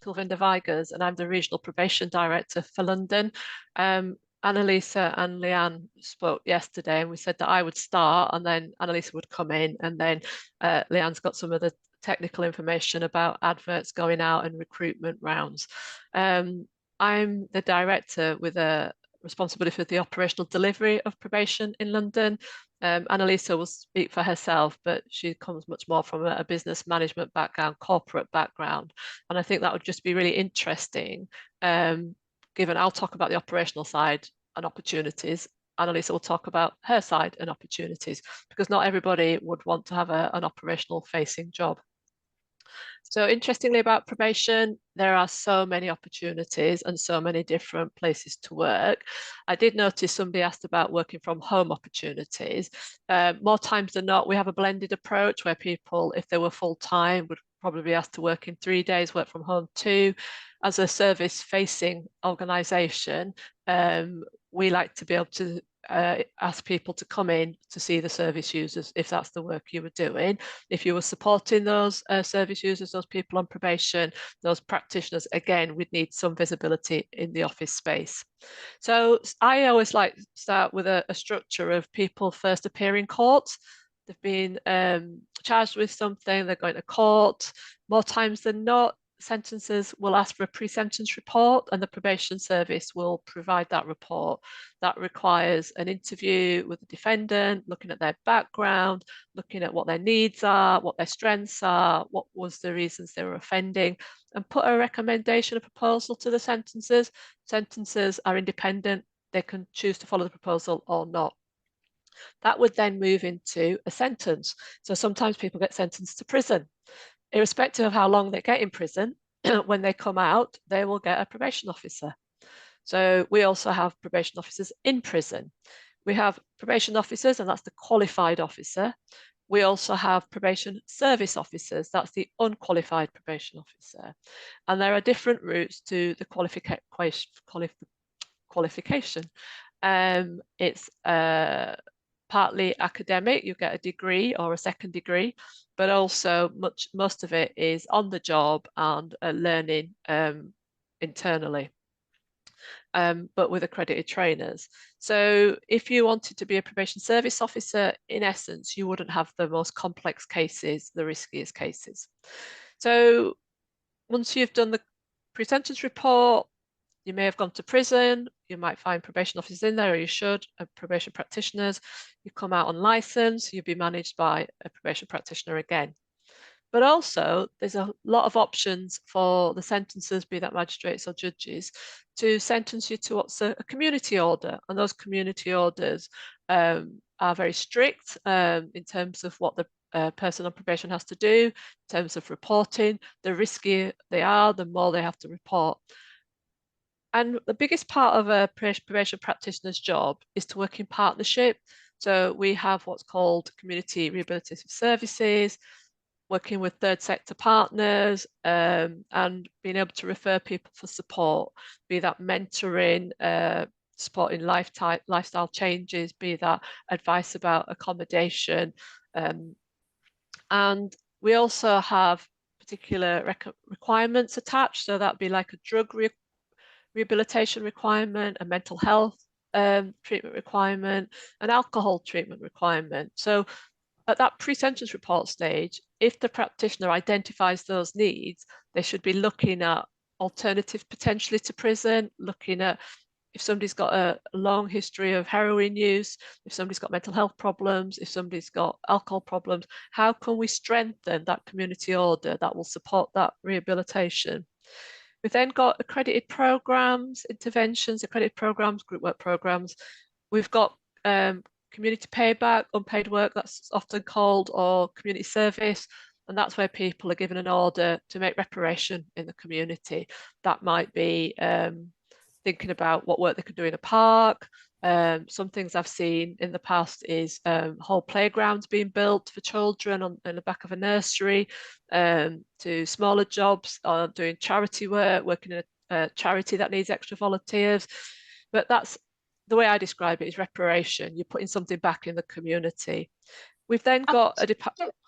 Kilvin de Vigers, and I'm the Regional Probation Director for London. Annalisa and Leanne spoke yesterday, and we said that I would start and then Annalisa would come in, and then Leanne's got some of the technical information about adverts going out and recruitment rounds. I'm the director with a responsibility for the operational delivery of probation in London. Annalisa will speak for herself, but she comes much more from a business management background, corporate background. And I think that would just be really interesting, given I'll talk about the operational side and opportunities. Annalisa will talk about her side and opportunities, because not everybody would want to have an operational facing job. So interestingly about probation, there are so many opportunities and so many different places to work. I did notice somebody asked about working from home opportunities. More times than not, we have a blended approach where people, if they were full-time, would probably be asked to work in 3 days, work from home 2. As a service-facing organisation, we like to be able to ask people to come in to see the service users if that's the work you were doing. If you were supporting those service users, those people on probation, those practitioners, again, we'd need some visibility in the office space. So I always like to start with a structure of people first appear in court. They've been charged with something, they're going to court. More times than not, sentences will ask for a pre-sentence report, and the probation service will provide that report. That requires an interview with the defendant, looking at their background, looking at what their needs are, what their strengths are, what was the reasons they were offending, and put a recommendation, a proposal to the sentences. Sentences are independent. They can choose to follow the proposal or not. That would then move into a sentence. So sometimes people get sentenced to prison. Irrespective of how long they get in prison, when they come out, they will get a probation officer. So we also have probation officers in prison. We have probation officers, and that's the qualified officer. We also have probation service officers, that's the unqualified probation officer. And there are different routes to the qualification. It's partly academic, you get a degree or a second degree, but also most of it is on the job and learning internally, but with accredited trainers. So if you wanted to be a probation service officer, in essence, you wouldn't have the most complex cases, the riskiest cases. So once you've done the pre-sentence report, you may have gone to prison, you might find probation officers in there, or you should, probation practitioners. You come out on license, you'll be managed by a probation practitioner again. But also, there's a lot of options for the sentencers, be that magistrates or judges, to sentence you to what's a community order. And those community orders are very strict in terms of what the person on probation has to do, in terms of reporting. The riskier they are, the more they have to report. And the biggest part of a probation practitioner's job is to work in partnership. So we have what's called community rehabilitative services, working with third sector partners, and being able to refer people for support, be that mentoring, supporting lifestyle changes, be that advice about accommodation. And we also have particular requirements attached. So that'd be like a drug rehabilitation requirement, a mental health treatment requirement, an alcohol treatment requirement. So at that pre-sentence report stage, if the practitioner identifies those needs, they should be looking at alternatives potentially to prison, looking at if somebody's got a long history of heroin use, if somebody's got mental health problems, if somebody's got alcohol problems, how can we strengthen that community order that will support that rehabilitation? We've then got accredited programs, interventions, accredited programs, group work programs. We've got community payback, unpaid work, that's often called, or community service. And that's where people are given an order to make reparation in the community. That might be thinking about what work they could do in a park. Some things I've seen in the past is whole playgrounds being built for children in the back of a nursery, to smaller jobs, or doing charity work, working in a charity that needs extra volunteers. But that's the way I describe it, is reparation. You're putting something back in the community. We've then got a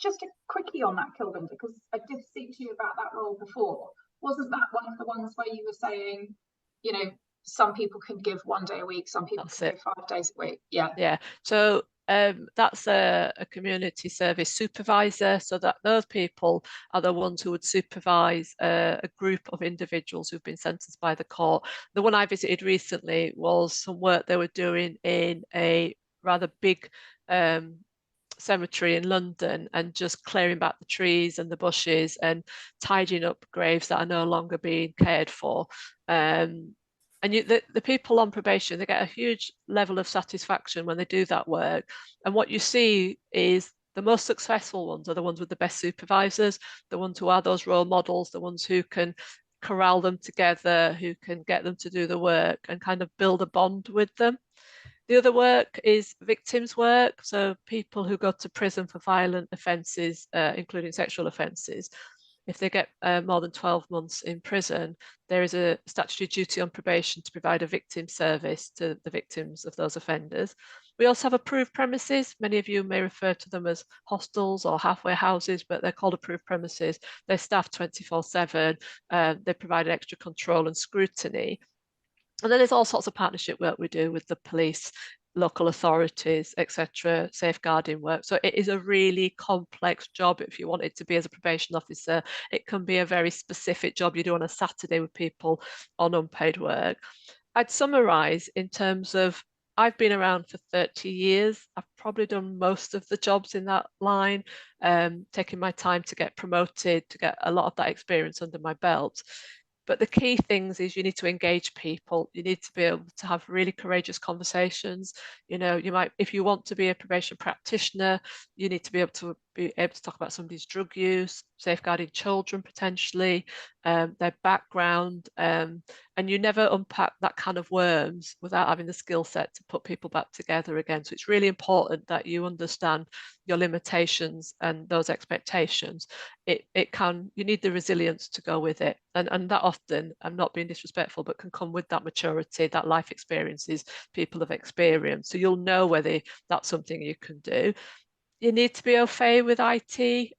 just a quickie on that, Kilvin, because I did speak to you about that role before. wasn't that one of the ones where you were saying, you know, some people can give 1 day a week, some people can give 5 days a week? Yeah. So that's a community service supervisor. So that those people are the ones who would supervise a group of individuals who've been sentenced by the court. The one I visited recently was some work they were doing in a rather big cemetery in London, and just clearing back the trees and the bushes and tidying up graves that are no longer being cared for. And the people on probation, they get a huge level of satisfaction when they do that work. And what you see is the most successful ones are the ones with the best supervisors, the ones who are those role models, the ones who can corral them together, who can get them to do the work and kind of build a bond with them. The other work is victims work, so people who go to prison for violent offences, including sexual offences. If they get more than 12 months in prison, there is a statutory duty on probation to provide a victim service to the victims of those offenders. We also have approved premises. Many of you may refer to them as hostels or halfway houses, but they're called approved premises. They're staffed 24/7. They provide extra control and scrutiny. And then there's all sorts of partnership work we do with the police, local authorities, etc., safeguarding work. So it is a really complex job if you want it to be as a probation officer. It can be a very specific job you do on a Saturday with people on unpaid work. I'd summarise in terms of I've been around for 30 years. I've probably done most of the jobs in that line, taking my time to get promoted, to get a lot of that experience under my belt. But the key things is you need to engage people. You need to be able to have really courageous conversations. You know, you might, if you want to be a probation practitioner, you need to be able to talk about somebody's drug use, safeguarding children potentially, their background, and you never unpack that can of worms without having the skill set to put people back together again. So it's really important that you understand your limitations and those expectations. You need the resilience to go with it, and that often, I'm not being disrespectful, but can come with that maturity, that life experiences people have experienced. So you'll know whether that's something you can do. You need to be au fait with IT.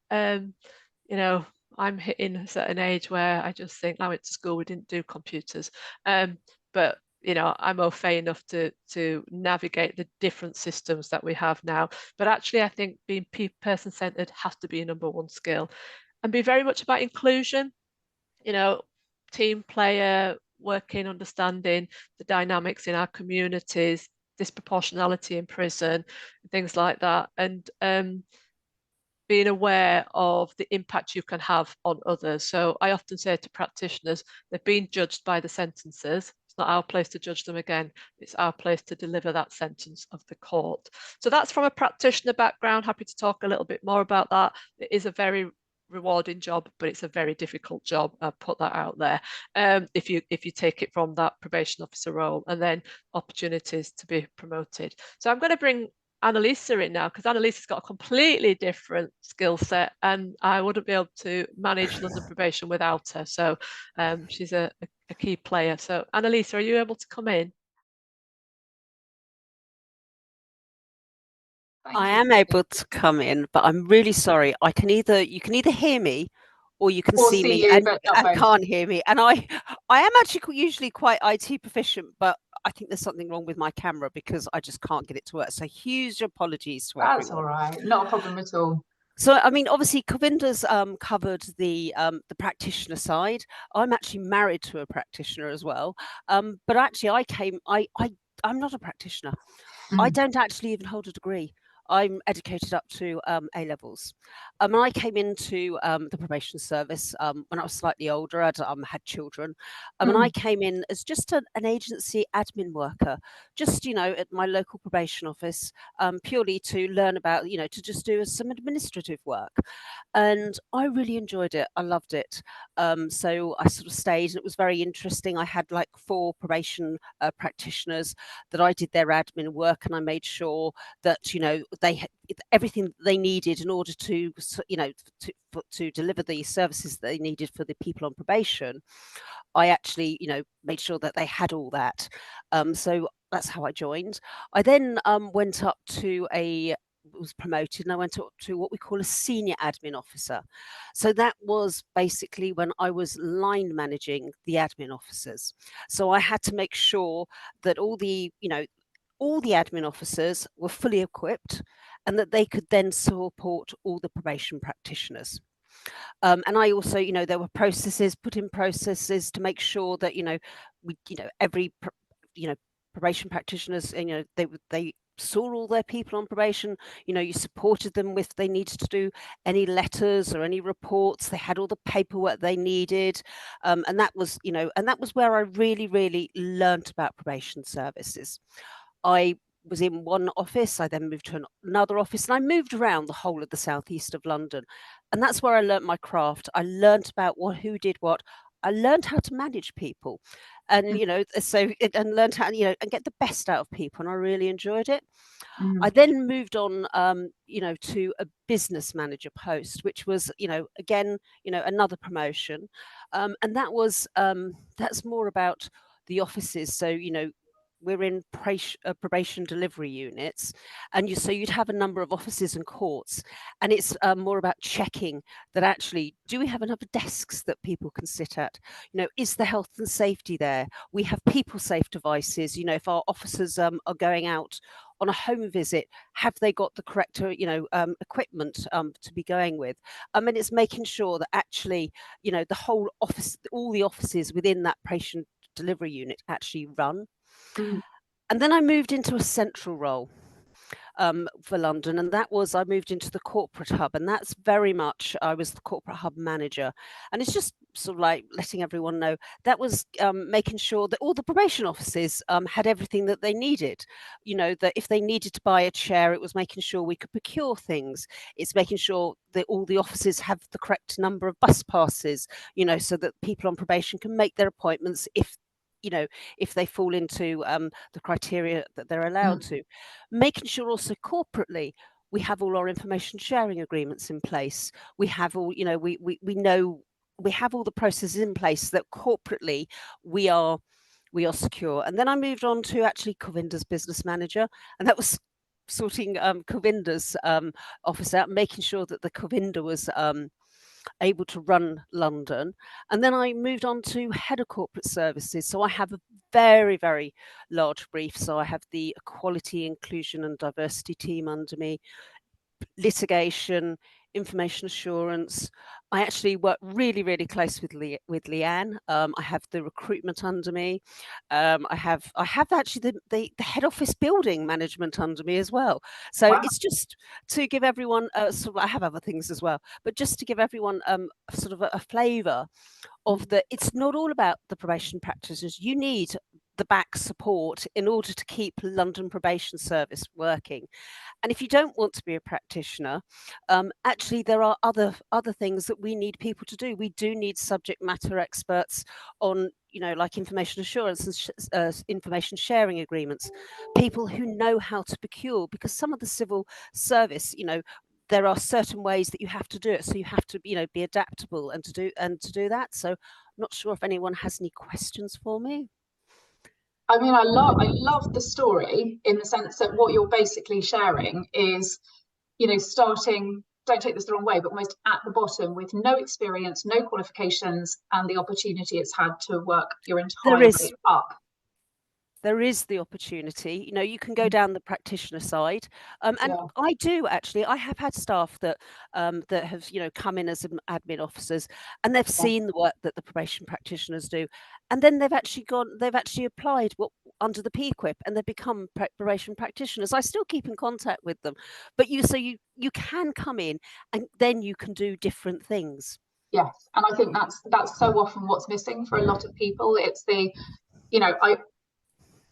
You know, I'm hitting a certain age where I just think I went to school, we didn't do computers. But you know, I'm au fait enough to navigate the different systems that we have now. But actually, I think being person-centered has to be a number one skill, and be very much about inclusion. You know, team player, working, understanding the dynamics in our communities, disproportionality in prison, things like that, and being aware of the impact you can have on others. So I often say to practitioners, they're being judged by the sentences. It's not our place to judge them again. It's our place to deliver that sentence of the court. So that's from a practitioner background. Happy to talk a little bit more about that. It is a very rewarding job, but it's a very difficult job. I'll put that out there. If you take it from that probation officer role, and then opportunities to be promoted. So I'm going to bring Annalisa in now, because Annalisa's got a completely different skill set, and I wouldn't be able to manage London probation without her. So she's a key player. So Annalisa, are you able to come in? I am able to come in, but I'm really sorry. You can either hear me or you can see me, and can't hear me. And I am actually usually quite IT proficient, but I think there's something wrong with my camera because I just can't get it to work. So huge apologies to everyone. That's all right, not a problem at all. So, I mean, obviously, Kavinder's covered the practitioner side. I'm actually married to a practitioner as well, but actually, I'm not a practitioner. I don't actually even hold a degree. I'm educated up to A levels. I came into the probation service when I was slightly older. I'd had children, and I came in as just an agency admin worker, just at my local probation office, purely to learn about, to just do some administrative work, and I really enjoyed it. I loved it. So I sort of stayed, and it was very interesting. I had like 4 probation practitioners that I did their admin work, and I made sure that they had everything they needed in order to to deliver the services they needed for the people on probation. I actually made sure that they had all that. So that's how I joined. I then went up to a was promoted and I went up to what we call a senior admin officer. So that was basically when I was line managing the admin officers. So I had to make sure that all the admin officers were fully equipped and that they could then support all the probation practitioners. And I also, there were put in processes to make sure that, every, probation practitioners, they saw all their people on probation, you supported them if they needed to do any letters or any reports, they had all the paperwork they needed. And that was, where I really, really learnt about probation services. I was in one office, I then moved to another office, and I moved around the whole of the southeast of London. And that's where I learnt my craft. I learnt about who did what. I learned how to manage people and, and learned how, and get the best out of people. And I really enjoyed it. I then moved on, to a business manager post, which was, again, another promotion. And that was, that's more about the offices. So, we're in probation delivery units, and so you'd have a number of offices and courts, and it's more about checking that actually, do we have enough desks that people can sit at? Is the health and safety there? We have people safe devices. If our officers are going out on a home visit, have they got the correct equipment to be going with? And it's making sure that actually, the whole office, all the offices within that patient delivery unit actually run. And then I moved into a central role for London, and that was, I moved into the corporate hub, and that's very much, I was the corporate hub manager. And it's just sort of like letting everyone know that was making sure that all the probation offices had everything that they needed. That if they needed to buy a chair, it was making sure we could procure things. It's making sure that all the offices have the correct number of bus passes, so that people on probation can make their appointments if they fall into the criteria that they're allowed to. Making sure also corporately we have all our information sharing agreements in place. We have all, we know we have all the processes in place that corporately we are secure. And then I moved on to actually Covinda's business manager, and that was sorting Covinda's office out, making sure that the Covinda was able to run London. And then I moved on to head of corporate services. So I have a very, very large brief. So I have the equality, inclusion and diversity team under me, litigation, information assurance. I actually work really, really close with Leean. I have the recruitment under me. I have actually the head office building management under me as well. So It's just to give everyone sort of, I have other things as well, but just to give everyone sort of a flavour of it's not all about the probation practitioners. You need the back support in order to keep London Probation Service working. And if you don't want to be a practitioner, actually there are other things that we need people to do. We do need subject matter experts on, like information assurance and information sharing agreements, people who know how to procure, because some of the civil service, there are certain ways that you have to do it. So you have to, be adaptable and to do that. So I'm not sure if anyone has any questions for me. I mean, I love the story in the sense that what you're basically sharing is, starting, don't take this the wrong way, but almost at the bottom with no experience, no qualifications, and the opportunity it's had to work your entire way up. There is the opportunity, you can go down the practitioner side. And I do actually, I have had staff that have, come in as admin officers, and they've seen the work that the probation practitioners do. And then they've actually applied under the P-Equip, and they've become probation practitioners. I still keep in contact with them, but you can come in and then you can do different things. Yes, and I think that's so often what's missing for a lot of people. It's the,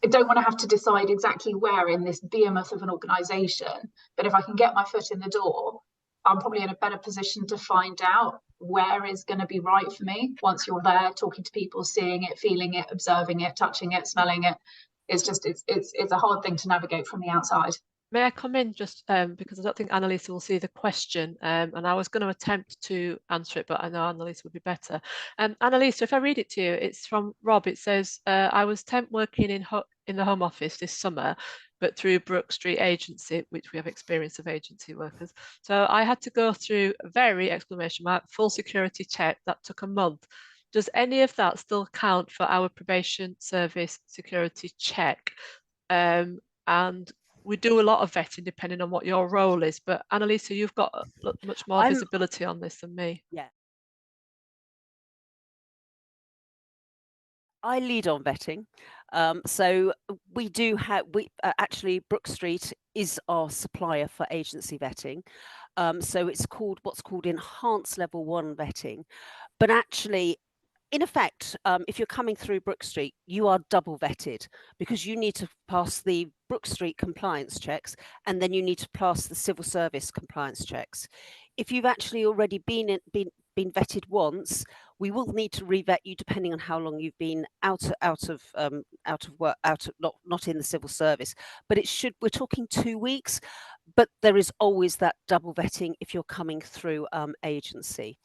I don't want to have to decide exactly where in this behemoth of an organisation, but if I can get my foot in the door, I'm probably in a better position to find out where is going to be right for me once you're there, talking to people, seeing it, feeling it, observing it, touching it, smelling it. It's just, it's a hard thing to navigate from the outside. May I come in just because I don't think Annalisa will see the question, and I was going to attempt to answer it, but I know Annalisa would be better. Annalisa, if I read it to you, it's from Rob. It says, I was temp working in the Home Office this summer. but through Brook Street Agency, which we have experience of agency workers. So I had to go through a very exclamation mark full security check that took a month. Does any of that still count for our probation service security check? And we do a lot of vetting depending on what your role is, but Annalisa, you've got much more visibility on this than me. Yeah. I lead on vetting. So we do have, actually Brook Street is our supplier for agency vetting. So it's called what's called enhanced level 1 vetting. But actually, in effect, if you're coming through Brook Street, you are double vetted because you need to pass the Brook Street compliance checks and then you need to pass the civil service compliance checks. If you've actually already been vetted once, we will need to revet you depending on how long you've been out of work, not in the civil service. But we're talking 2 weeks, but there is always that double vetting if you're coming through agency.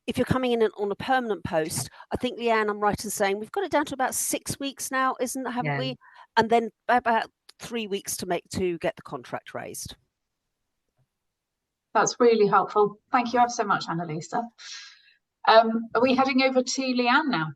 If you're coming in on a permanent post, I think, Leanne, I'm right in saying we've got it down to about 6 weeks now, haven't we? And then about 3 weeks to get the contract raised. That's really helpful. Thank you ever so much, Annalisa. Are we heading over to Leanne now?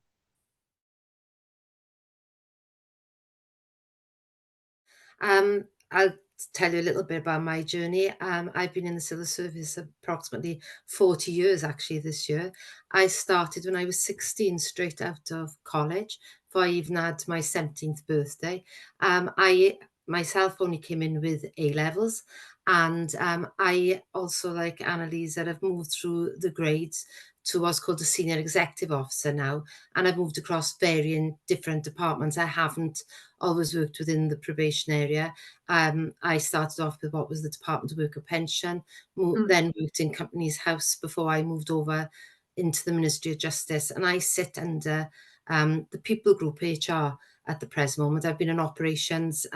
I'll tell you a little bit about my journey. I've been in the civil service approximately 40 years actually this year. I started when I was 16, straight out of college, before I even had my 17th birthday. I myself only came in with A levels, and I also, like Annalisa, have moved through the grades to what's called a senior executive officer now, and I've moved across varying different departments. I haven't always worked within the probation area. I started off with what was the Department of Work and Pension, then worked in Companies House before I moved over into the Ministry of Justice, and I sit under the People Group HR at the present moment. I've been an operations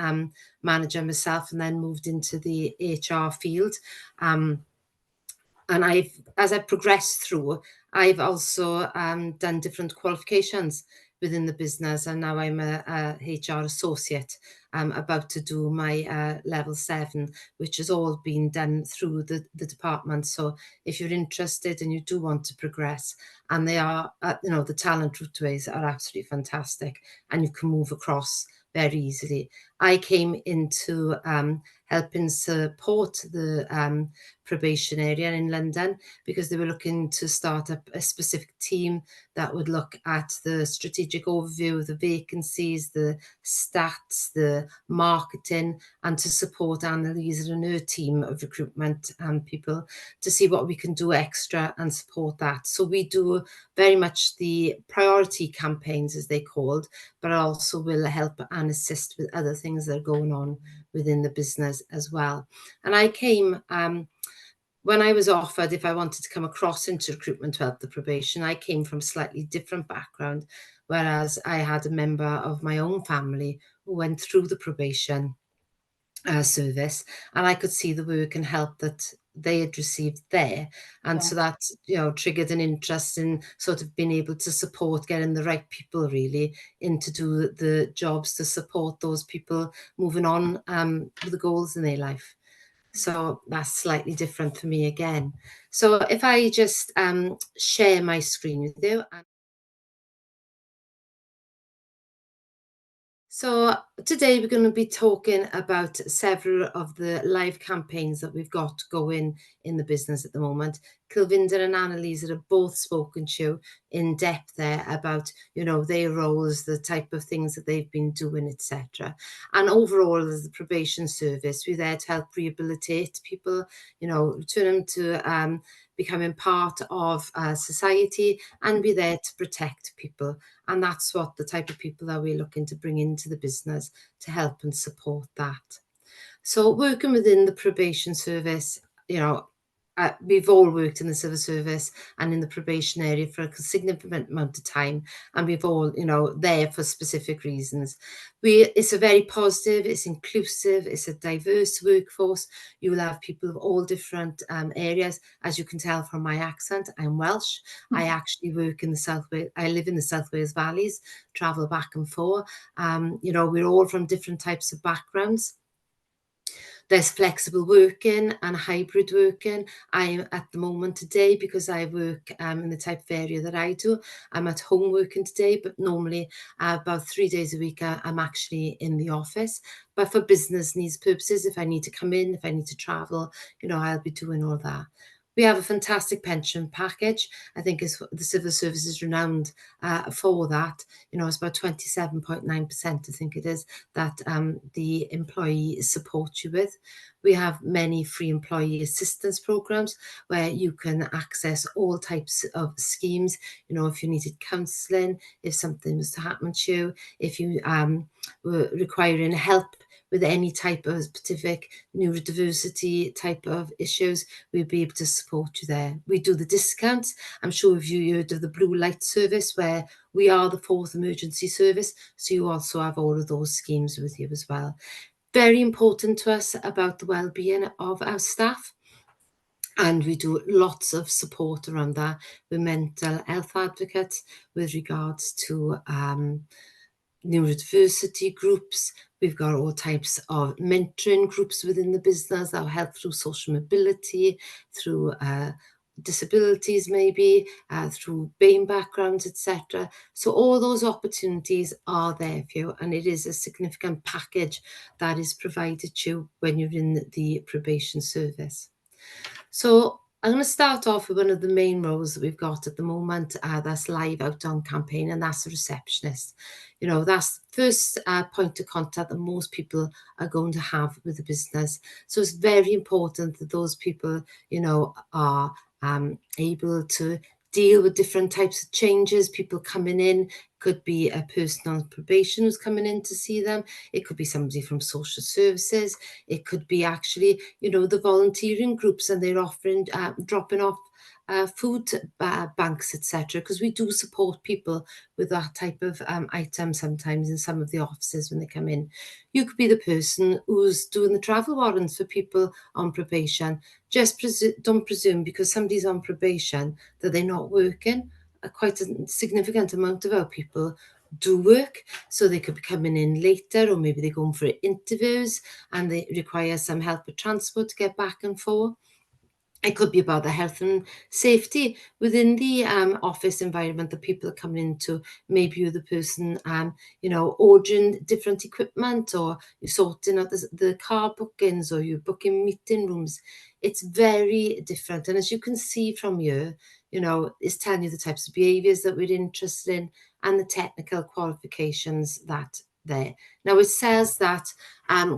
manager myself and then moved into the HR field. And as I progressed through, I've also done different qualifications within the business, and now I'm a HR associate. I'm about to do my level 7, which has all been done through the department. So if you're interested and you do want to progress, and they are, the talent routeways are absolutely fantastic, and you can move across very easily. I came into helping support the probation area in London because they were looking to start up a specific team that would look at the strategic overview of the vacancies, the stats, the marketing, and to support Annalisa and her team of recruitment people to see what we can do extra and support that. So we do very much the priority campaigns, as they're called, but also will help and assist with other things that are going on within the business as well. And I came, when I was offered if I wanted to come across into recruitment to help the probation, I came from a slightly different background, whereas I had a member of my own family who went through the probation service, and I could see the work and help that they had received there, and so that triggered an interest in sort of being able to support getting the right people really in to do the jobs to support those people moving on with the goals in their life. So that's slightly different for me again. So if I just share my screen with you. So today we're going to be talking about several of the live campaigns that we've got going in the business at the moment. Kilvinder and Annalisa have both spoken to you in depth there about, their roles, the type of things that they've been doing, etc. And overall, as the probation service, we're there to help rehabilitate people, return them to becoming part of society, and be there to protect people. And that's what the type of people that we're looking to bring into the business to help and support that. So working within the probation service, we've all worked in the civil service and in the probation area for a significant amount of time, and we've all, there for specific reasons. It's a very positive, it's inclusive, it's a diverse workforce. You will have people of all different areas. As you can tell from my accent, I'm Welsh. I actually work in the South Wales. I live in the South Wales Valleys, travel back and forth. We're all from different types of backgrounds. There's flexible working and hybrid working. I'm at the moment today, because I work in the type of area that I do, I'm at home working today, but normally about 3 days a week I'm actually in the office. But for business needs purposes, if I need to come in, if I need to travel, you know, I'll be doing all that. We have a fantastic pension package. I think the civil service is renowned for that. You know, it's about 27.9%, I think it is, that the employee support you with. We have many free employee assistance programs where you can access all types of schemes. You know, if you needed counselling, if something was to happen to you, if you were requiring help with any type of specific neurodiversity type of issues, we'll be able to support you there. We do the discounts. I'm sure if you heard of the blue light service, where we are the 4th emergency service, so you also have all of those schemes with you as well. Very important to us about the well-being of our staff. And we do lots of support around that with mental health advocates with regards to neurodiversity groups. We've got all types of mentoring groups within the business that will help through social mobility, through disabilities maybe, through BAME backgrounds, etc. So all those opportunities are there for you, and it is a significant package that is provided to you when you're in the probation service. So I'm going to start off with one of the main roles that we've got at the moment that's live out on campaign, and that's a receptionist. You know, that's the first point of contact that most people are going to have with the business. So it's very important that those people, you know, are able to deal with different types of changes, people coming in. Could be a person on probation who's coming in to see them. It could be somebody from social services. It could be actually, you know, the volunteering groups, and they're offering, dropping off food banks, etc. Because we do support people with that type of item sometimes in some of the offices when they come in. You could be the person who's doing the travel warrants for people on probation. Just don't presume because somebody's on probation that they're not working. Quite a significant amount of our people do work, so they could be coming in later, or maybe they're going for interviews and they require some help with transport to get back and forth. It could be about the health and safety within the office environment that people are coming into. Maybe you're the person, you know, ordering different equipment, or you're sorting out the car bookings, or you're booking meeting rooms. It's very different. And as you can see from here, you know, it's telling you the types of behaviours that we're interested in and the technical qualifications that there. Now, it says that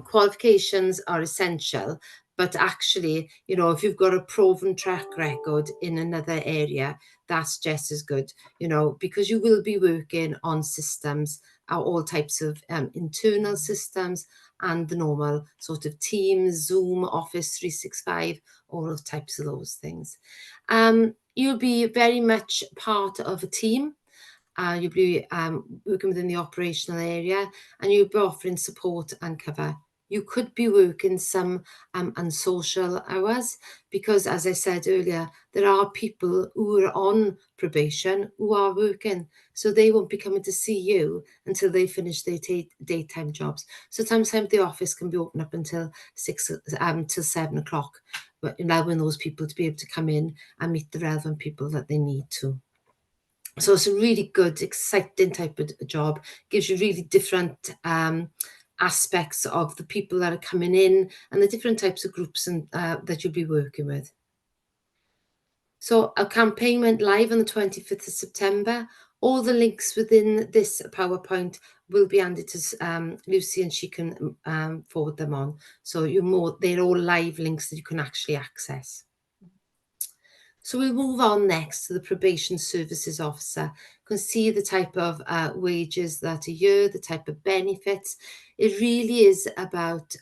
qualifications are essential, but actually, you know, if you've got a proven track record in another area, that's just as good, you know, because you will be working on systems, all types of internal systems and the normal sort of Teams, Zoom, Office 365, all of types of those things. You'll be very much part of a team. You'll be working within the operational area, and you'll be offering support and cover. You could be working some unsocial hours because, as I said earlier, there are people who are on probation who are working, so they won't be coming to see you until they finish their daytime jobs. So sometimes the office can be open up until 7 o'clock, but allowing those people to be able to come in and meet the relevant people that they need to. So it's a really good, exciting type of job. Gives you really different aspects of the people that are coming in and the different types of groups and that you'll be working with. So our campaign went live on the 25th of September. All the links within this PowerPoint will be handed to Lucy, and she can forward them on. So they're all live links that you can actually access. So we'll move on next to the Probation Services Officer. You can see the type of wages that are here, the type of benefits. It really is about,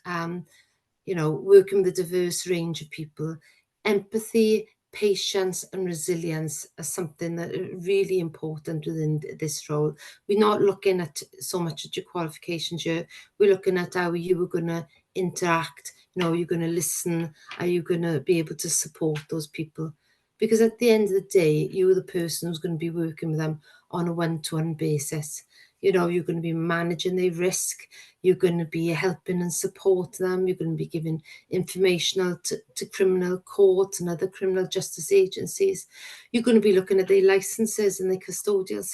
you know, working with a diverse range of people. Empathy, patience and resilience are something that are really important within this role. We're not looking at so much at your qualifications here. We're looking at how you are going to interact. You know, you're going to listen. Are you going to be able to support those people? Because at the end of the day, you're the person who's going to be working with them on a one-to-one basis. You know, you're going to be managing their risk. You're going to be helping and supporting them. You're going to be giving information out to criminal courts and other criminal justice agencies. You're going to be looking at their licenses and their custodial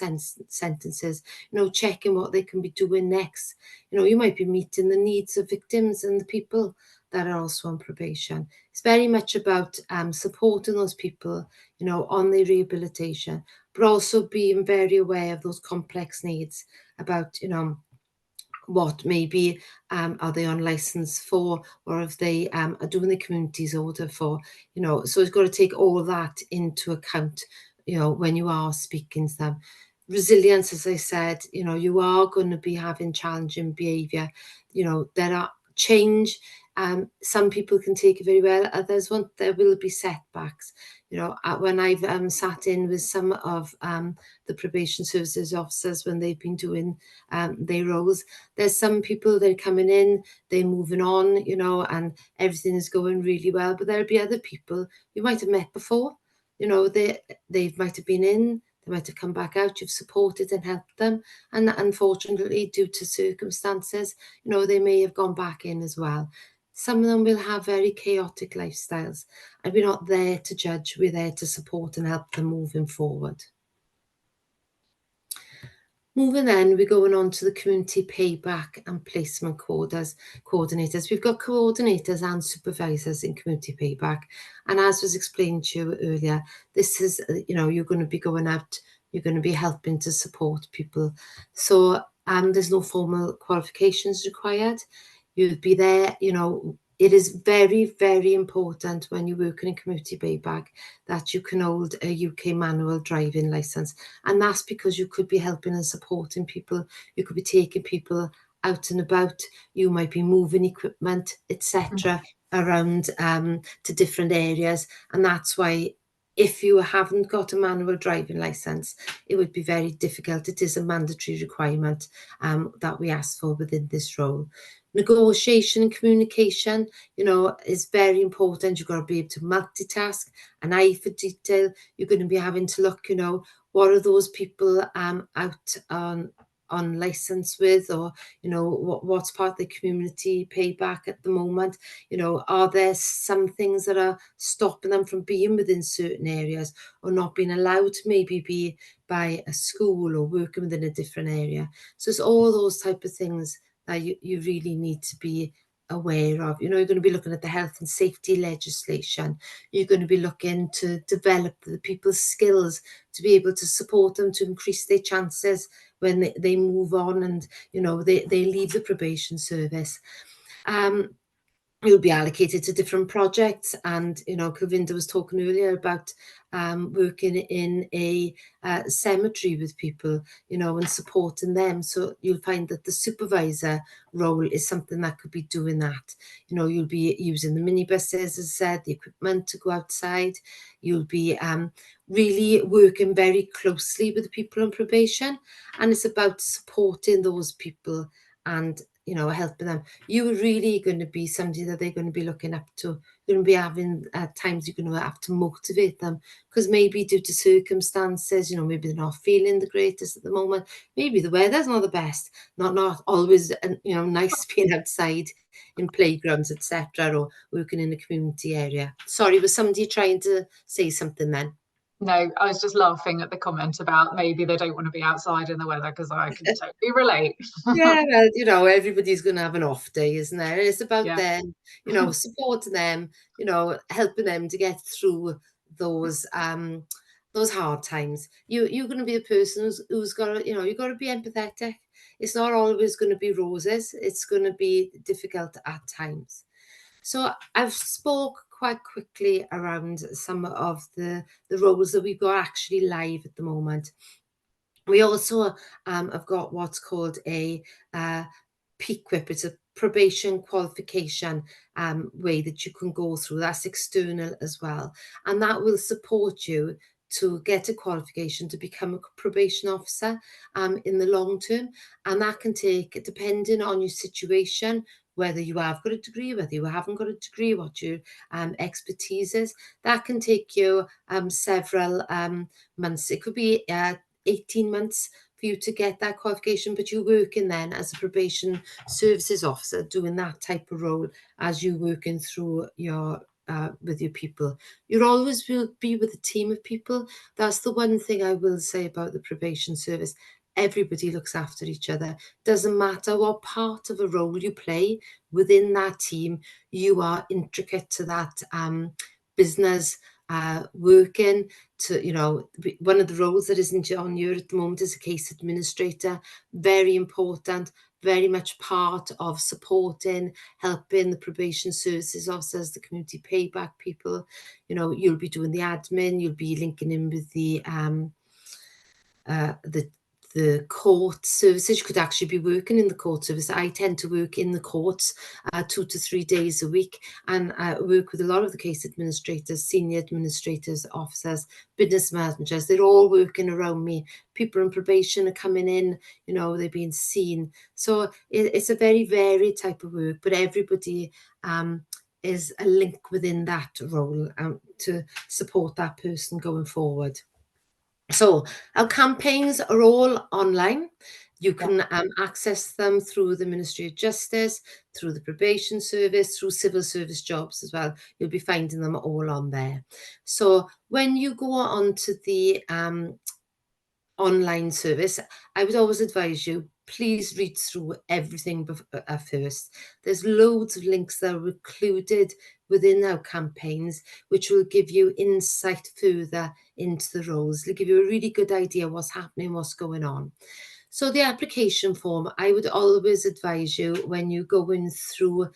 sentences, you know, checking what they can be doing next. You know, you might be meeting the needs of victims and the people that are also on probation. It's very much about supporting those people, you know, on their rehabilitation, but also being very aware of those complex needs about, you know, what maybe are they on license for, or if they are doing the community's order for, you know. So it's got to take all that into account, you know, when you are speaking to them. Resilience, as I said, you know, you are going to be having challenging behaviour. You know, there are change. Some people can take it very well, others won't. There will be setbacks. You know, when I've sat in with some of the probation services officers when they've been doing their roles, there's some people that are coming in, they're moving on, you know, and everything is going really well. But there'll be other people you might have met before, you know, they might have been in, they might have come back out, you've supported and helped them. And unfortunately, due to circumstances, you know, they may have gone back in as well. Some of them will have very chaotic lifestyles, and we're not there to judge, we're there to support and help them moving forward. Moving then, we're going on to the community payback and placement coordinators. We've got coordinators and supervisors in community payback. And as was explained to you earlier, this is, you know, you're going to be going out, you're going to be helping to support people. So there's no formal qualifications required. You'd be there, you know. It is very, very important when you're working in community payback that you can hold a UK manual driving licence. And that's because you could be helping and supporting people. You could be taking people out and about. You might be moving equipment, etc., around to different areas. And that's why if you haven't got a manual driving licence, it would be very difficult. It is a mandatory requirement that we ask for within this role. Negotiation and communication, you know, is very important. You've got to be able to multitask, an eye for detail. You're going to be having to look, you know, what are those people out on license with, or, you know, what's part of the community payback at the moment. You know, are there some things that are stopping them from being within certain areas, or not being allowed to maybe be by a school or working within a different area. So it's all those type of things that you really need to be aware of. You know, you're going to be looking at the health and safety legislation. You're going to be looking to develop the people's skills to be able to support them to increase their chances when they move on and, you know, they leave the probation service. You'll be allocated to different projects, and, you know, Kelvinda was talking earlier about working in a cemetery with people, you know, and supporting them. So you'll find that the supervisor role is something that could be doing that. You know, you'll be using the minibuses, as I said, the equipment to go outside. You'll be really working very closely with the people on probation, and it's about supporting those people and, you know, helping them. You're really going to be somebody that they're going to be looking up to. You're going to be having times you're going to have to motivate them, because maybe due to circumstances, you know, maybe they're not feeling the greatest at the moment. Maybe the weather's not the best. Not always, you know, nice being outside in playgrounds, etc., or working in a community area. Sorry, was somebody trying to say something then? No, I was just laughing at the comment about maybe they don't want to be outside in the weather, because I can totally relate. Yeah, well, you know, everybody's going to have an off day, isn't there? It's about them, you know, supporting them, you know, helping them to get through those hard times. You're going to be a person who's got to, you know, you've got to be empathetic. It's not always going to be roses. It's going to be difficult at times. So I've spoke quite quickly around some of the roles that we've got actually live at the moment. We also have got what's called a PQIP. It's a probation qualification way that you can go through. That's external as well. And that will support you to get a qualification to become a probation officer in the long term. And that can take, depending on your situation, whether you have got a degree, whether you haven't got a degree, what your expertise is, that can take you several months. It could be 18 months for you to get that qualification, but you're working then as a probation services officer, doing that type of role as you're working through your with your people. You'll always will be with a team of people. That's the one thing I will say about the probation service. Everybody looks after each other. Doesn't matter what part of a role you play within that team, you are intricate to that business working to, you know, one of the roles that isn't on here at the moment is a case administrator. Very important, very much part of supporting, helping the probation services officers, the community payback people. You know, you'll be doing the admin, you'll be linking in with the court services. You could actually be working in the court service. I tend to work in the courts 2 to 3 days a week, and I work with a lot of the case administrators, senior administrators, officers, business managers. They're all working around me. People on probation are coming in, you know, they're being seen. So it's a very varied type of work, but everybody is a link within that role to support that person going forward. So our campaigns are all online. You can access them through the Ministry of Justice, through the Probation Service, through civil service jobs as well. You'll be finding them all on there. So when you go on to the online service, I would always advise you, please read through everything first. There's loads of links that are included within our campaigns, which will give you insight further into the roles. They'll give you a really good idea what's happening, what's going on. So the application form, I would always advise you when you're going through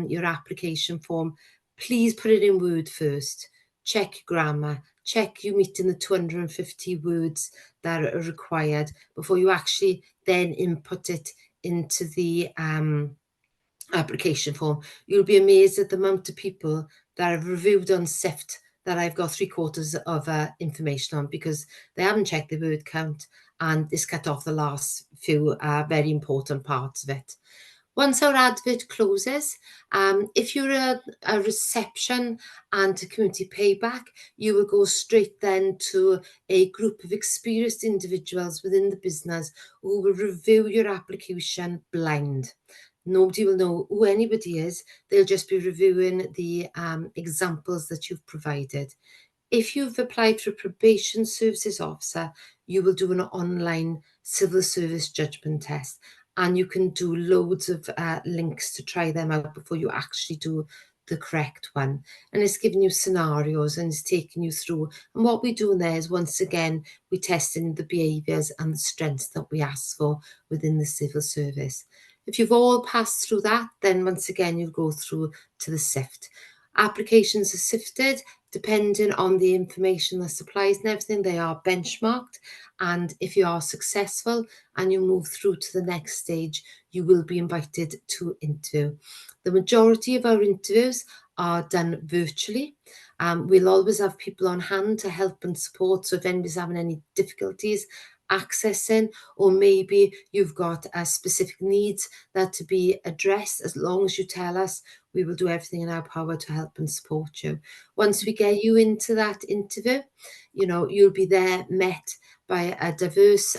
your application form, please put it in Word first. Check your grammar, check you meeting the 250 words that are required before you actually then input it into the application form. You'll be amazed at the amount of people that have reviewed on SIFT that I've got 3/4 of information on, because they haven't checked the word count and it's cut off the last few very important parts of it. Once our advert closes, if you're a reception and a community payback, you will go straight then to a group of experienced individuals within the business who will review your application blind. Nobody will know who anybody is. They'll just be reviewing the examples that you've provided. If you've applied for a probation services officer, you will do an online civil service judgment test, and you can do loads of links to try them out before you actually do the correct one. And it's giving you scenarios and it's taking you through. And what we're doing there is, once again, we're testing the behaviours and the strengths that we ask for within the civil service. If you've all passed through that, then once again, you'll go through to the SIFT. Applications are sifted depending on the information that's supplied and everything. They are benchmarked, and if you are successful and you move through to the next stage, you will be invited to interview. The majority of our interviews are done virtually. We'll always have people on hand to help and support, so if anybody's having any difficulties accessing, or maybe you've got specific needs that to be addressed, as long as you tell us, we will do everything in our power to help and support you. Once we get you into that interview, you know, you'll be there met by a diverse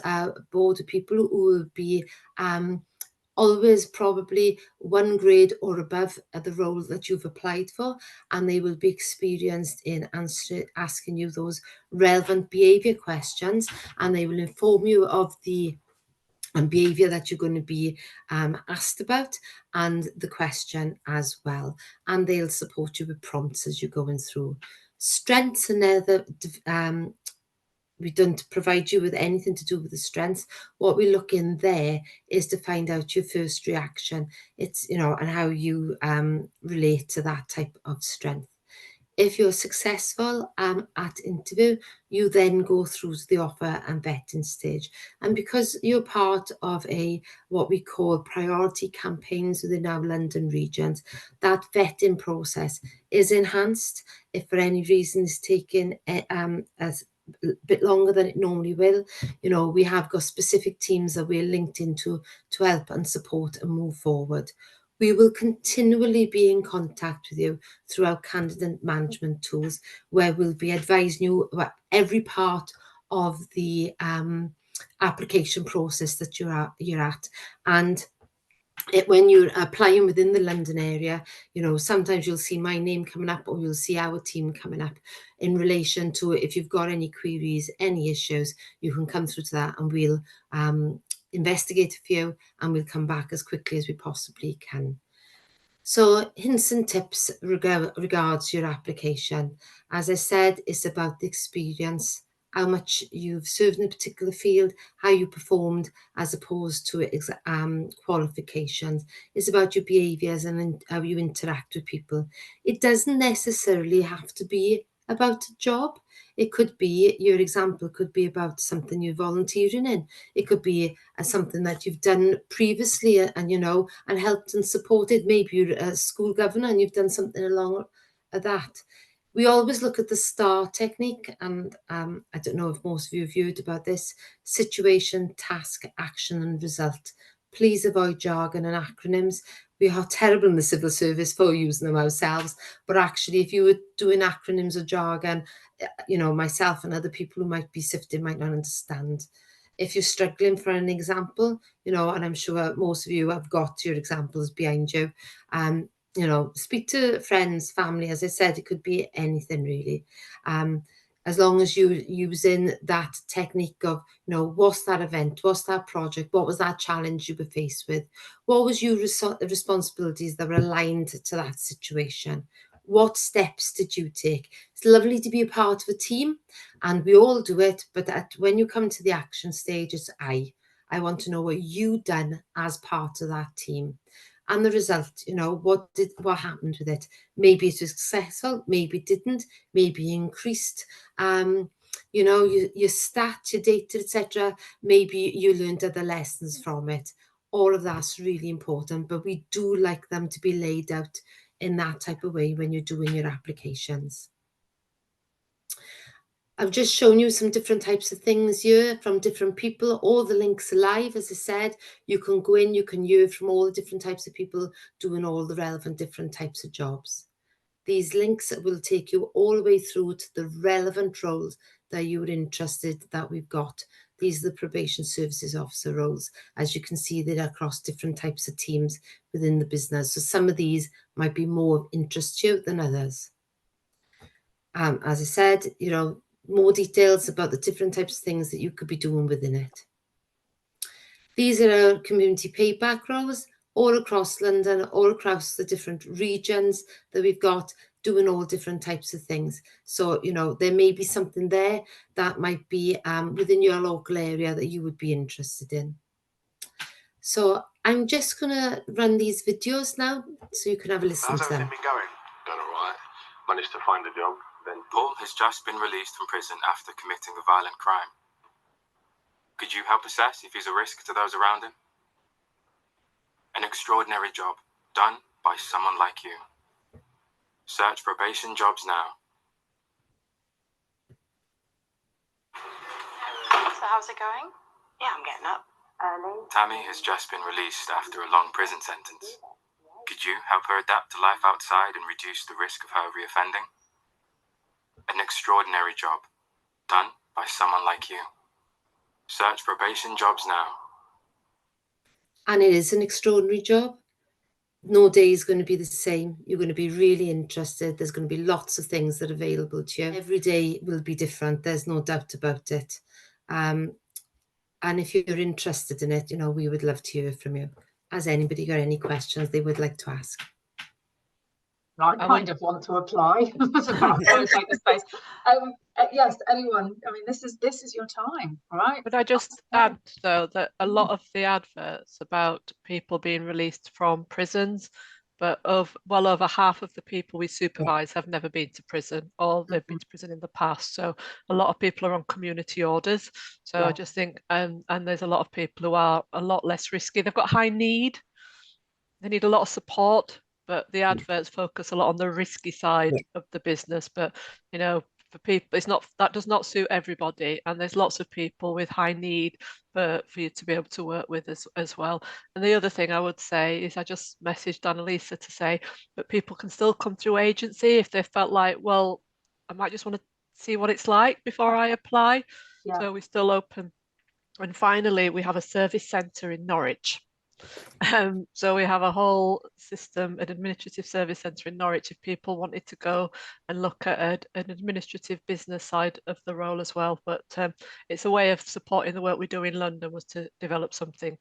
board of people who will be always probably 1 grade or above the role that you've applied for, and they will be experienced in asking you those relevant behaviour questions, and they will inform you of the behaviour that you're going to be asked about and the question as well, and they'll support you with prompts as you're going through. Strengths and other we don't provide you with anything to do with the strengths. What we look in there is to find out your first reaction. It's, you know, and how you relate to that type of strength. If you're successful at interview, you then go through to the offer and vetting stage. And because you're part of what we call priority campaigns within our London regions, that vetting process is enhanced. If for any reason it's taking a bit longer than it normally will, you know, we have got specific teams that we're linked into to help and support and move forward. We will continually be in contact with you through our candidate management tools, where we'll be advising you about every part of the application process that you're at. And when you're applying within the London area, you know, sometimes you'll see my name coming up, or you'll see our team coming up in relation to, if you've got any queries, any issues, you can come through to that, and we'll investigate for you, and we'll come back as quickly as we possibly can. So hints and tips regards your application. As I said, it's about the experience, how much you've served in a particular field, how you performed, as opposed to qualifications. It's about your behaviours and how you interact with people. It doesn't necessarily have to be about a job. It could be, your example could be about something you're volunteering in. It could be something that you've done previously and, you know, and helped and supported. Maybe you're a school governor and you've done something along that. We always look at the STAR technique, and I don't know if most of you have heard about this: situation, task, action and result. Please avoid jargon and acronyms. We are terrible in the civil service for using them ourselves, but actually if you were doing acronyms or jargon, you know, myself and other people who might be sifting might not understand. If you're struggling for an example, you know, and I'm sure most of you have got your examples behind you, you know, speak to friends, family. As I said, it could be anything really. As long as you're using that technique of, you know, what's that event, what's that project, what was that challenge you were faced with, what was your responsibilities that were aligned to that situation, what steps did you take? It's lovely to be a part of a team, and we all do it, but when you come to the action stage, it's I want to know what you done as part of that team. And the result, you know, what happened with it? Maybe it was successful, maybe it didn't, maybe increased, you know, your stats, your data, etc. Maybe you learned other lessons from it. All of that's really important, but we do like them to be laid out in that type of way when you're doing your applications. I've just shown you some different types of things here from different people. All the links are live, as I said. You can go in, you can hear from all the different types of people doing all the relevant different types of jobs. These links will take you all the way through to the relevant roles that you were interested that we've got. These are the probation services officer roles. As you can see, they're across different types of teams within the business. So some of these might be more of interest to you than others. As I said, you know, more details about the different types of things that you could be doing within it. These are our community payback roles all across London, all across the different regions that we've got, doing all different types of things. So, you know, there may be something there that might be within your local area that you would be interested in. So I'm just going to run these videos now so you can have a listen to them. How's everything been going? Done all right. Managed to find a job. Then Paul has just been released from prison after committing a violent crime. Could you help assess if he's a risk to those around him? An extraordinary job done by someone like you. Search probation jobs now. So how's it going? Yeah, I'm getting up early. Tammy has just been released after a long prison sentence. Could you help her adapt to life outside and reduce the risk of her reoffending? An extraordinary job done by someone like you. Search probation jobs now. And it is an extraordinary job. No day is going to be the same. You're going to be really interested. There's going to be lots of things that are available to you. Every day will be different. There's no doubt about it. And if you're interested in it, you know, we would love to hear from you. Has anybody got any questions they would like to ask? I kind of want to apply. I'm going to take the space. Yes, anyone. I mean, this is your time, all right? Could I just add, though, that a lot of the adverts about people being released from prisons, but well over half of the people we supervise have never been to prison, or they've been to prison in the past. So a lot of people are on community orders. So I just think, and there's a lot of people who are a lot less risky. They've got high need. They need a lot of support, but the adverts focus a lot on the risky side of the business. But, you know, for people, that does not suit everybody, and there's lots of people with high need for you to be able to work with as well. And the other thing I would say is, I just messaged Annalisa to say that people can still come through agency if they felt like, well, I might just want to see what it's like before I apply. So we're still open And finally, we have a service centre in Norwich. So we have a whole system, an administrative service centre in Norwich, if people wanted to go and look at an administrative business side of the role as well. But it's a way of supporting the work we do in London, was to develop something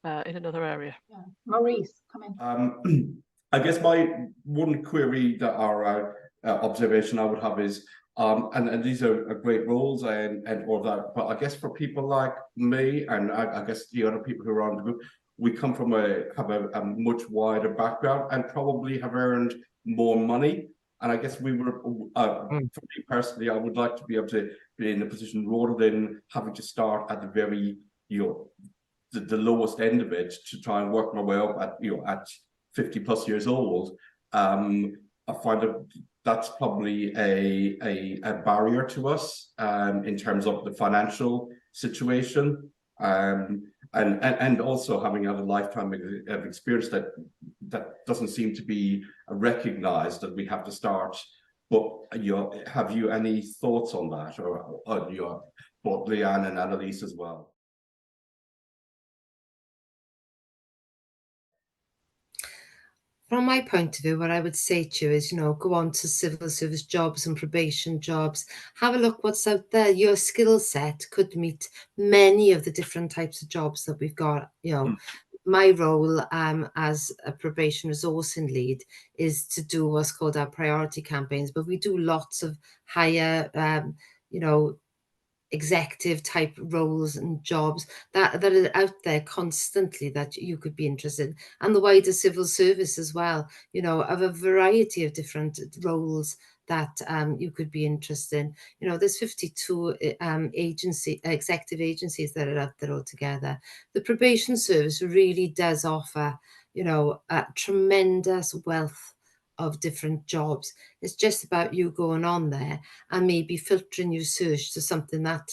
in another area. Yeah. Maurice, come in. I guess my one query that our observation I would have is, and these are great roles and all that, but I guess for people like me, and I guess the other people who are on the group, we come from have a much wider background and probably have earned more money. And I guess we were, for me personally, I would like to be able to be in a position rather than having to start at the very, the lowest end of it to try and work my way up at, at 50 plus years old. I find that that's probably a barrier to us in terms of the financial situation. And also having had a lifetime of experience that doesn't seem to be recognized, that we have to start. But have you any thoughts on that, or both Leanne and Annalise as well? From my point of view, what I would say to you is, go on to civil service jobs and probation jobs. Have a look what's out there. Your skill set could meet many of the different types of jobs that we've got. My role as a probation resourcing lead is to do what's called our priority campaigns, but we do lots of higher, executive type roles and jobs that are out there constantly that you could be interested in, and the wider civil service as well, of a variety of different roles that you could be interested in. There's 52 executive agencies that are out there altogether. The probation service really does offer a tremendous wealth of different jobs. It's just about you going on there and maybe filtering your search to something that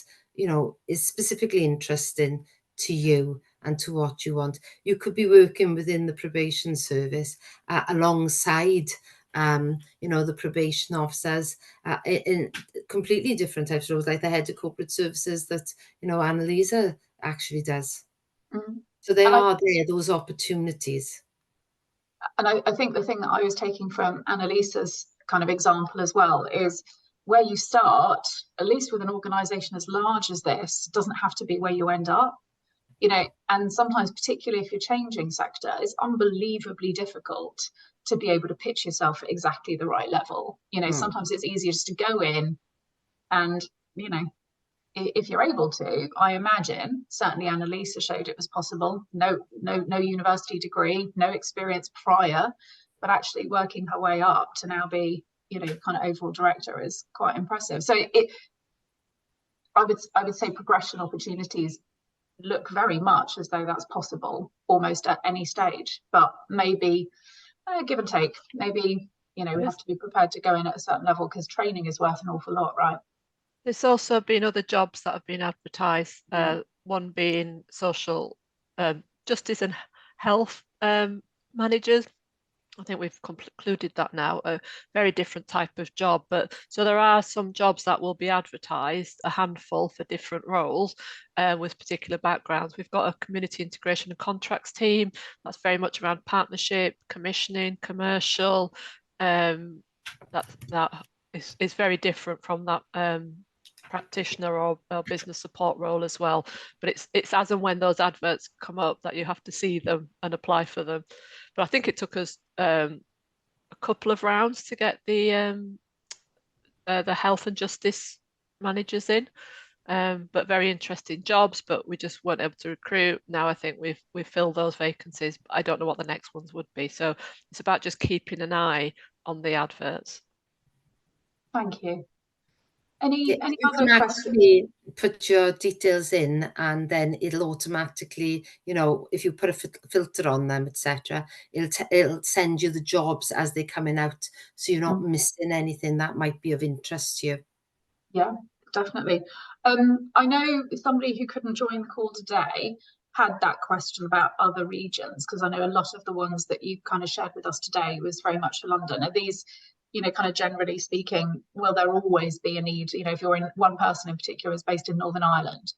is specifically interesting to you and to what you want. You could be working within the probation service alongside the probation officers in completely different types of roles, like the head of corporate services that Annalisa actually does. So there are those opportunities. And I think the thing that I was taking from Annalisa's kind of example as well is where you start, at least with an organisation as large as this, doesn't have to be where you end up. And sometimes, particularly if you're changing sector, it's unbelievably difficult to be able to pitch yourself at exactly the right level. Sometimes it's easier just to go in and, if you're able to, I imagine, certainly Annalisa showed it was possible. No university degree, no experience prior, but actually working her way up to now be, kind of overall director is quite impressive. So I would say progression opportunities look very much as though that's possible almost at any stage, but maybe give and take. Maybe, we have to be prepared to go in at a certain level because training is worth an awful lot, right? There's also been other jobs that have been advertised, one being social justice and health managers. I think we've concluded that now, a very different type of job. But so there are some jobs that will be advertised, a handful for different roles with particular backgrounds. We've got a community integration and contracts team that's very much around partnership, commissioning, commercial. That is very different from that practitioner or business support role as well. But it's as and when those adverts come up that you have to see them and apply for them. But I think it took us a couple of rounds to get the health and justice managers in, but very interesting jobs, but we just weren't able to recruit. Now I think we've filled those vacancies, but I don't know what the next ones would be. So it's about just keeping an eye on the adverts. Thank you. Any you other can questions? actually put your details in, and then it'll automatically, if you put a filter on them, etc., it'll send you the jobs as they're coming out, so you're not missing anything that might be of interest to you. Yeah, definitely. I know somebody who couldn't join the call today had that question about other regions, because I know a lot of the ones that you kind of shared with us today was very much for London. Are these, kind of generally speaking, will there always be a need, if you're in one person in particular is based in Northern Ireland,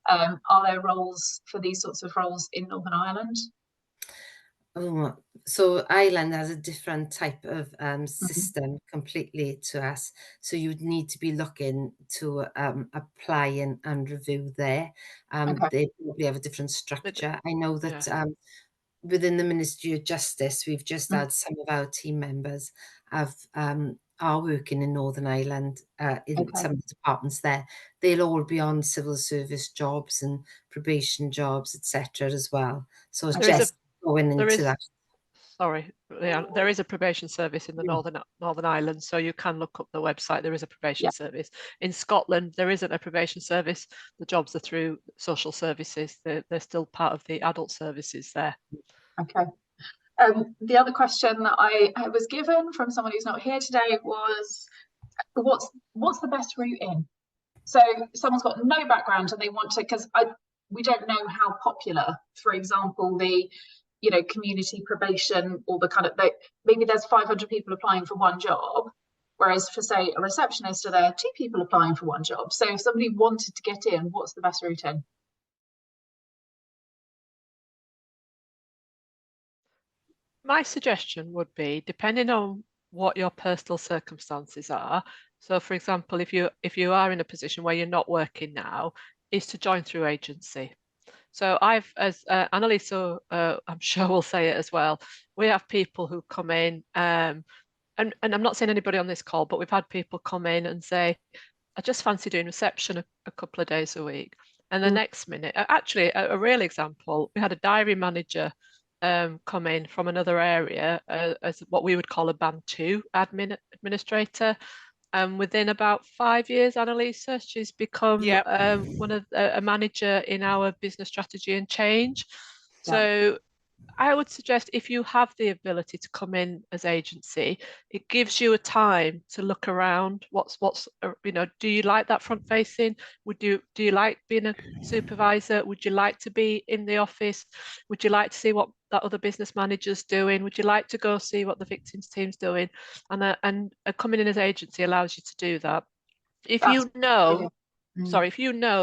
Are there roles for these sorts of roles in Northern Ireland? Oh, so Ireland has a different type of system completely to us. So you would need to be looking to apply and review there. Okay. They probably have a different structure. I know that within the Ministry of Justice, we've just had some of our team members are working in Northern Ireland in some of the departments there. They'll all be on civil service jobs and probation jobs, etc. as well. So it's just going into that. Sorry, yeah, there is a probation service in the Northern Ireland, so you can look up the website. There is a probation service. In Scotland, there isn't a probation service. The jobs are through social services. They're still part of the adult services there. Okay. The other question that I was given from someone who's not here today was, what's the best route in? So someone's got no background and they want to, because we don't know how popular, for example, the community probation, or the kind of, maybe there's 500 people applying for one job, whereas for, say, a receptionist, there are 2 people applying for one job. So if somebody wanted to get in, what's the best route in? My suggestion would be, depending on what your personal circumstances are. So, for example, if you are in a position where you're not working now, is to join through agency. So I've, as Annalisa, I'm sure will say it as well, we have people who come in, and I'm not saying anybody on this call, but we've had people come in and say, I just fancy doing reception a couple of days a week. And the next minute, actually, a real example, we had a diary manager come in from another area as what we would call a band 2 administrator. And within about 5 years, Annalisa, she's become one of a manager in our business strategy and change. So I would suggest, if you have the ability to come in as agency, it gives you a time to look around. What's do you like that front facing? Do you like being a supervisor? Would you like to be in the office? Would you like to see what that other business manager's doing? Would you like to go see what the victims team's doing? And coming in as agency allows you to do that. If you know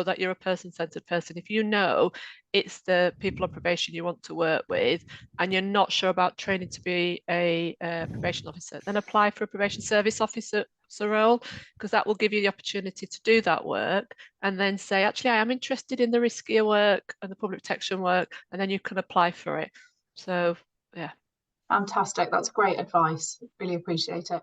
that you're a person-centered person, if you know it's the people on probation you want to work with, and you're not sure about training to be a probation officer, then apply for a probation service officer role, because that will give you the opportunity to do that work and then say, actually, I am interested in the riskier work and the public protection work, and then you can apply for it. So, yeah. Fantastic. That's great advice. Really appreciate it.